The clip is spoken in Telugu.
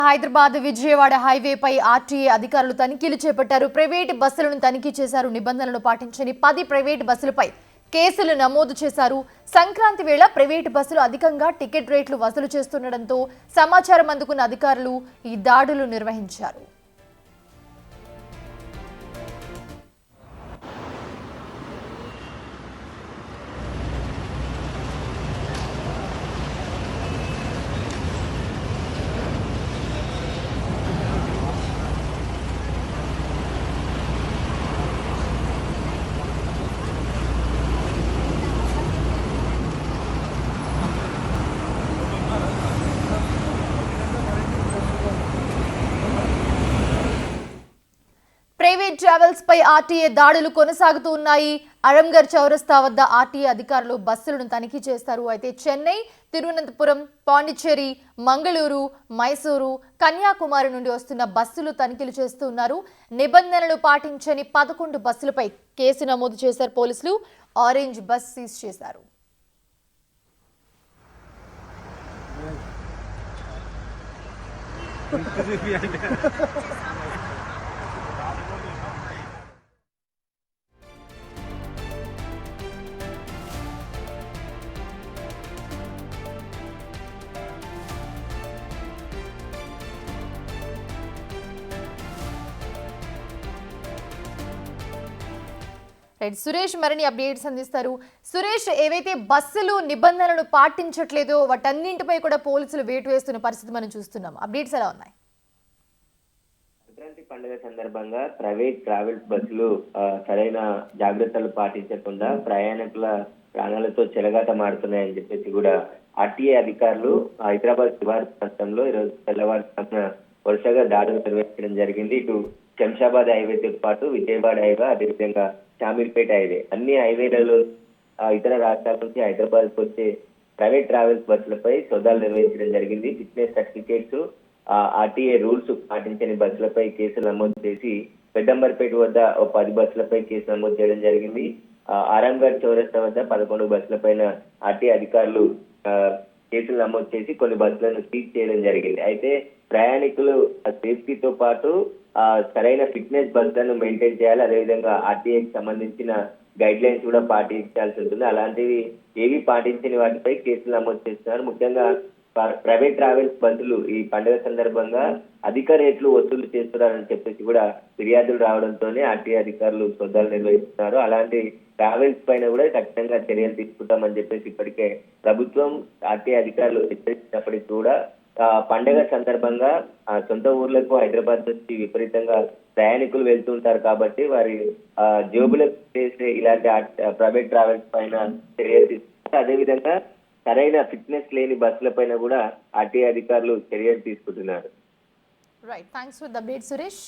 హైదరాబాద్ విజయవాడ హైవేపై ఆర్టీఏ అధికారులు తనిఖీలు చేపట్టారు. ప్రైవేట్ బస్సులను తనిఖీ చేశారు. నిబంధనలను పాటించని 10 ప్రైవేట్ బస్సులపై కేసులు నమోదు చేశారు. సంక్రాంతి వేళ ప్రైవేట్ బస్సులు అధికంగా టికెట్ రేట్లు వసూలు చేస్తుండటంతో సమాచారం అందుకున్న అధికారులు ఈ దాడులు నిర్వహించారు. ప్రైవేట్ ట్రావెల్స్ పై ఆర్టీఏ దాడులు కొనసాగుతూ ఉన్నాయి. అరంగర్ చౌరస్తా వద్ద ఆర్టీఏ అధికారులు బస్సులను తనిఖీ చేస్తారు. అయితే చెన్నై, తిరువనంతపురం, పాండిచ్చేరి, మంగళూరు, మైసూరు, కన్యాకుమారి నుండి వస్తున్న బస్సులు తనిఖీలు చేస్తున్నారు. నిబంధనలు పాటించని 11 బస్సులపై కేసు నమోదు చేశారు పోలీసులు. ఆరెంజ్ బస్ సీజ్ చేశారు. సురేష్ మరిన్ని అప్డేట్స్ అందిస్తారు. సురేష్, ఏవైతే బస్సులు నిబంధనలను పాటించట్లేదో వాటన్నింటిపై కూడా పోలీసులు వేటు వేస్తున్న పరిస్థితి మనం చూస్తున్నాం. అప్డేట్స్ ఎలా ఉన్నాయి? సంక్రాంతి పండుగ సందర్భంగా ప్రైవేట్ ట్రావెల్స్ బస్సులు సరైన జాగ్రత్తలు పాటించకుండా ప్రయాణికుల ప్రాణాలతో చెలగాటమాడుతున్నాయని చెప్పేసి కూడా ఆర్టీఏ అధికారులు హైదరాబాద్ శివారు ప్రాంతంలో ఈరోజు తెల్లవారుజామున వరుసగా దాడులు నిర్వహించడం జరిగింది. ఇటు శంషాబాద్ హైవేతో పాటు విజయవాడ హైవే, అదేవిధంగా షామీర్పేట హైవే, అన్ని హైవేలలో ఇతర రాష్ట్రాల నుంచి హైదరాబాద్ కు వచ్చే ప్రైవేట్ ట్రావెల్స్ బస్సులపై సోదాలు నిర్వహించడం జరిగింది. ఫిట్నెస్ సర్టిఫికేట్స్, ఆర్టీఏ రూల్స్ పాటించని బస్సులపై కేసులు నమోదు చేసి పెద్దంబర్పేట వద్ద 10 బస్సులపై కేసు నమోదు చేయడం జరిగింది. ఆరంగర్ చౌరస్తా వద్ద 11 బస్సులపైన ఆర్టీఏ అధికారులు కేసులు నమోదు చేసి కొన్ని బస్సులను సీజ్ చేయడం జరిగింది. అయితే ప్రయాణికులు సేఫ్టీతో పాటు సరైన ఫిట్నెస్ బస్సులను మెయింటైన్ చేయాలి. అదేవిధంగా ఆర్టీఏకి సంబంధించిన గైడ్ లైన్స్ కూడా పాటించాల్సి ఉంటుంది. అలాంటివి ఏవి పాటించని వాటిపై కేసులు నమోదు చేస్తున్నారు. ముఖ్యంగా ప్రైవేట్ ట్రావెల్స్ బస్సులు ఈ పండుగ సందర్భంగా అధిక రేట్లు వసూలు చేస్తున్నారని చెప్పేసి కూడా ఫిర్యాదులు రావడంతోనే ఆర్టీఏ అధికారులు సోదాలు నిర్వహిస్తున్నారు. అలాంటి ట్రావెల్స్ పైన కూడా ఖచ్చితంగా చర్యలు తీసుకుంటామని చెప్పేసి ఇప్పటికే ప్రభుత్వం ఆర్టీఏ అధికారులు హెచ్చరించినప్పటికీ కూడా పండుగ సందర్భంగా సొంత ఊర్లకు హైదరాబాద్ నుంచి విపరీతంగా ప్రయాణికులు వెళ్తుంటారు కాబట్టి వారి జోబులకు చేసే ఇలాంటి ప్రైవేట్ ట్రావెల్స్ పైన చర్యలు తీసుకుంటారు. అదేవిధంగా సరైన ఫిట్నెస్ లేని బస్సుల పైన కూడా ఆర్టీఏ అధికారులు చర్యలు తీసుకుంటున్నారు. Right, thanks for the update Suresh.